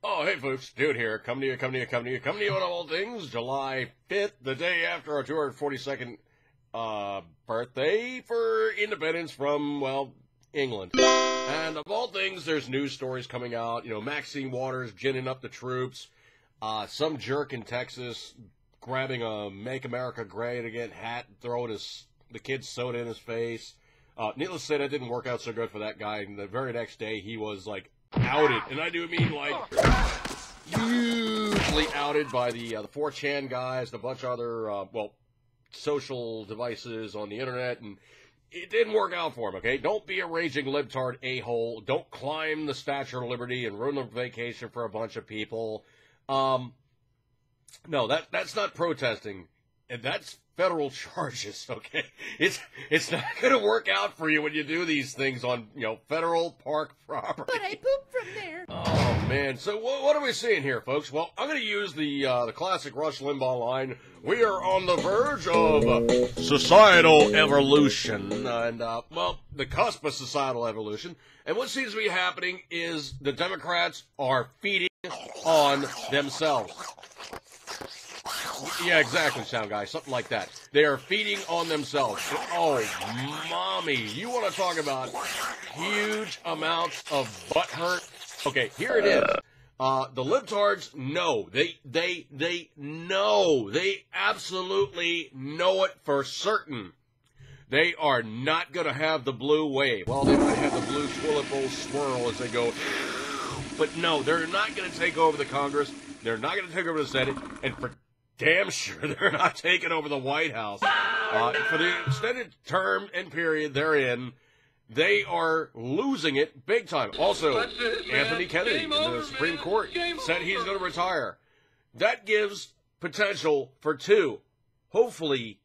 Oh, hey folks, Dude here, coming to you on all things, July 5th, the day after our 242nd birthday for independence from, well, England. And of all things, there's news stories coming out, Maxine Waters ginning up the troops, some jerk in Texas grabbing a Make America Great Again hat, throwing the kid's soda in his face. Needless to say, that didn't work out so good for that guy, and the very next day he was, outed, and I do mean hugely outed by the 4chan guys and a bunch of other social devices on the internet, and it didn't work out for him. Okay, don't be a raging libtard a-hole. Don't climb the Statue of Liberty and ruin the vacation for a bunch of people. No, that's not protesting, and that's federal charges. Okay, it's not going to work out for you when you do these things on federal park property. But I pooped from there. Oh man, so what are we seeing here, folks? Well, I'm going to use the classic Rush Limbaugh line. We are on the verge of societal evolution, and the cusp of societal evolution. And what seems to be happening is the Democrats are feeding on themselves. Yeah, exactly, sound guy. Something like that. They are feeding on themselves. Oh, mommy. You want to talk about huge amounts of butt hurt? Okay, here it is. The libtards know. They know. They absolutely know it for certain. They are not going to have the blue wave. Well, they might have the blue toilet bowl swirl as they go. But no, they're not going to take over the Congress. They're not going to take over the Senate. And for damn sure they're not taking over the White House. For the extended term and period they're in, they are losing it big time. Also, Anthony Kennedy in the Supreme Court said he's going to retire. That gives potential for two, hopefully,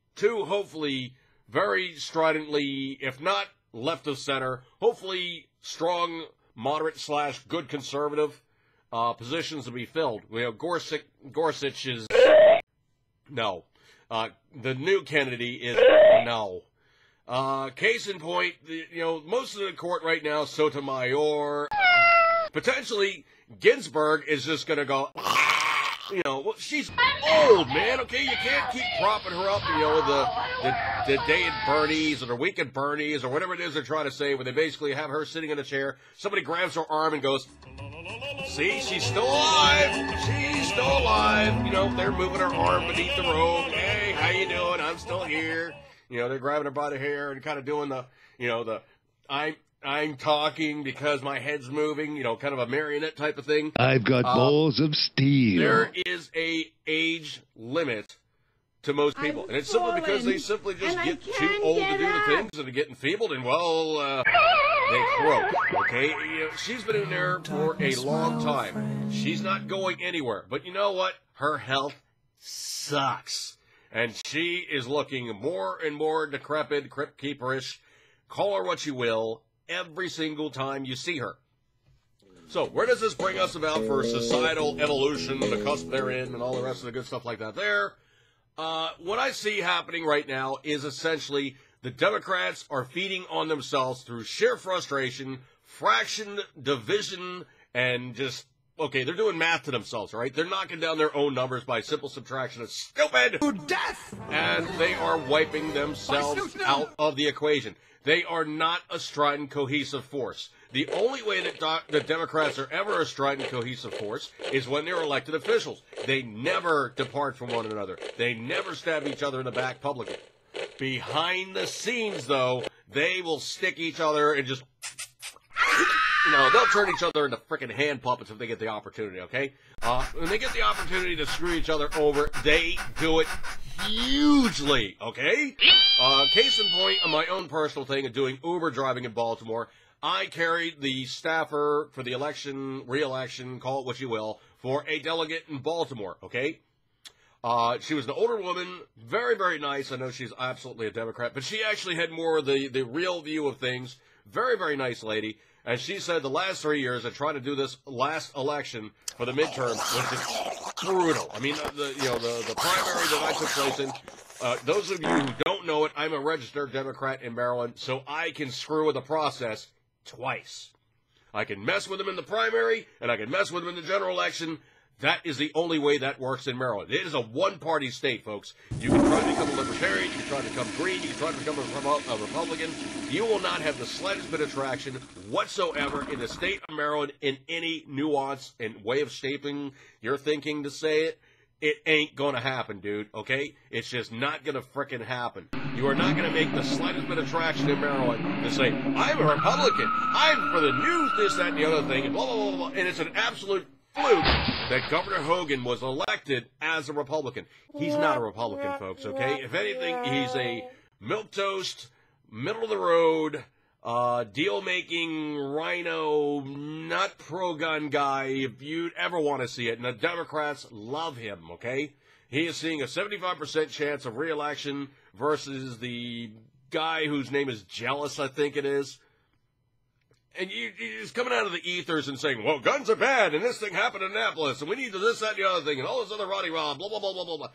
very stridently, if not left of center, hopefully strong, moderate / good conservative positions to be filled. Gorsuch is no. The new Kennedy is no. Case in point, most of the court right now, Sotomayor, potentially Ginsburg is just going to go, she's old, man, okay? You can't keep propping her up, the day at Bernie's or the week at Bernie's or whatever it is they're trying to say, where they basically have her sitting in a chair, somebody grabs her arm and goes, see, she's still alive. She's still alive. They're moving her arm beneath the robe. Hey, how you doing? I'm still here. They're grabbing her by the hair and kind of doing the I'm talking because my head's moving, kind of a marionette type of thing. I've got balls of steel. There is a age limit to most people. And it's simply because they simply just get too old to do the things and they get enfeebled and, they croak, okay? She's been in there for a long time. She's not going anywhere. But you know what? Her health sucks. And she is looking more and more decrepit, crypt keeperish, call her what you will, every single time you see her. So where does this bring us about for societal evolution, the cusp they're in, and all the rest of the good stuff like that there? What I see happening right now is essentially the Democrats are feeding on themselves through sheer frustration, fraction, division, and just, they're doing math to themselves, all right? They're knocking down their own numbers by simple subtraction. It's stupid! To death! And they are wiping themselves out of the equation. They are not a strident, cohesive force. The only way that the Democrats are ever a strident, cohesive force is when they're elected officials. They never depart from one another. They never stab each other in the back publicly. Behind the scenes, though, they will stick each other and just, they'll turn each other into frickin' hand puppets if they get the opportunity, okay? When they get the opportunity to screw each other over, they do it hugely, okay? Case in point, on my own personal thing of doing Uber driving in Baltimore, I carried the staffer for the re-election, call it what you will, for a delegate in Baltimore, okay? She was an older woman, very, very nice. I know she's absolutely a Democrat, but she actually had more of the real view of things. Very, very nice lady. And she said the last 3 years of trying to do this last election for the midterm was just brutal. I mean, the primary that I took place in, those of you who don't know it, I'm a registered Democrat in Maryland, so I can screw with the process twice. I can mess with them in the primary, and I can mess with them in the general election. That is the only way that works in Maryland. It is a one-party state, folks. You can try to become a libertarian, you can try to become green, you can try to become a Republican. You will not have the slightest bit of traction whatsoever in the state of Maryland in any nuance and way of shaping your thinking to say it. It ain't going to happen, dude, okay? It's just not going to frickin' happen. You are not going to make the slightest bit of traction in Maryland to say, I'm a Republican, I'm for the news, this, that, and the other thing, and blah, blah, blah, blah. And it's an absolute fluke that Governor Hogan was elected as a Republican. He's not a Republican, folks, okay? If anything, he's a milquetoast, middle-of-the-road, deal-making, rhino, not pro-gun guy, if you'd ever want to see it. And the Democrats love him, okay? He is seeing a 75% chance of re-election versus the guy whose name is Jealous, I think it is. And he's coming out of the ethers and saying, well, guns are bad, and this thing happened in Annapolis, and we need this, that, and the other thing, and all this other rah-de-rah, blah, blah, blah, blah, blah, blah.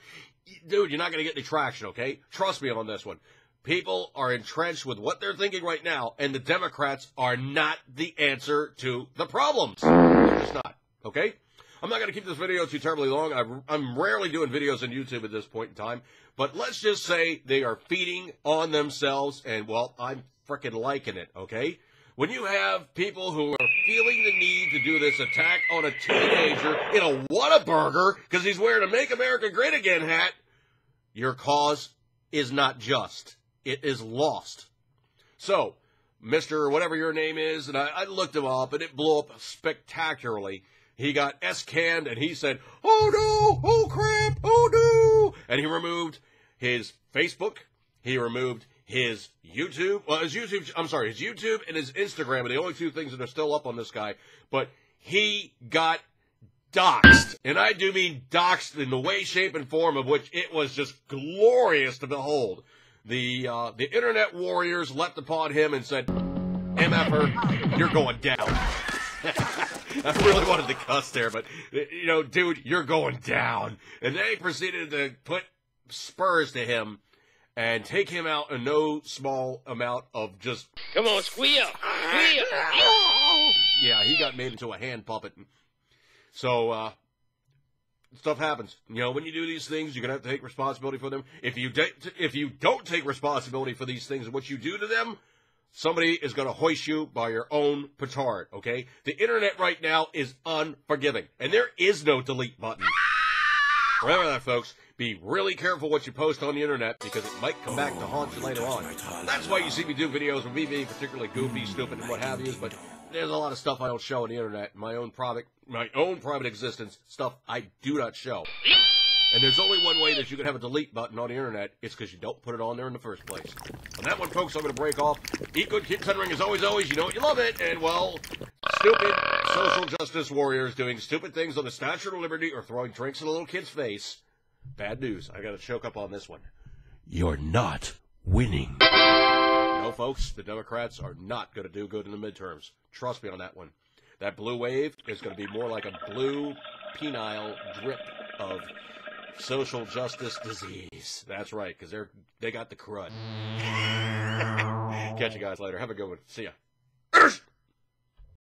Dude, you're not going to get any traction, okay? Trust me on this one. People are entrenched with what they're thinking right now, and the Democrats are not the answer to the problems. They're just not, okay? I'm not going to keep this video too terribly long. I'm rarely doing videos on YouTube at this point in time, but let's just say they are feeding on themselves, and, well, I'm frickin' liking it, okay? When you have people who are feeling the need to do this attack on a teenager in a Whataburger because he's wearing a Make America Great Again hat, your cause is not just. It is lost. So, Mr. whatever your name is, and I looked him up, and it blew up spectacularly. He got S-canned, and he said, oh, no, oh, crap, oh, no. And he removed his Facebook. He removed his YouTube, his YouTube and his Instagram are the only two things that are still up on this guy. But he got doxxed. And I do mean doxxed in the way, shape, and form of which it was just glorious to behold. The internet warriors leapt upon him and said, MFer, you're going down. I really wanted to cuss there, but, you know, dude, you're going down. And they proceeded to put spurs to him and take him out in no small amount of just... Come on, squeal! Squeal! Yeah, he got made into a hand puppet. So, stuff happens. You know, when you do these things, you're going to have to take responsibility for them. If you don't take responsibility for these things and what you do to them, somebody is going to hoist you by your own petard, okay? The internet right now is unforgiving, and there is no delete button. Remember that, folks. Be really careful what you post on the internet because it might come back to haunt you later on. That's why you see me do videos with me being particularly goofy, stupid, and what have you. But there's a lot of stuff I don't show on the internet. My own private existence, stuff I do not show. And there's only one way that you can have a delete button on the internet. It's because you don't put it on there in the first place. On that one, folks, I'm going to break off. Eat good, keep tendering as always. You know it, you love it. And, well, stupid social justice warriors doing stupid things on the Statue of Liberty or throwing drinks in a little kid's face. Bad news. I got to choke up on this one. You're not winning. No, folks, the Democrats are not going to do good in the midterms. Trust me on that one. That blue wave is going to be more like a blue penile drip of social justice disease. That's right, because they got the crud. Catch you guys later. Have a good one. See ya.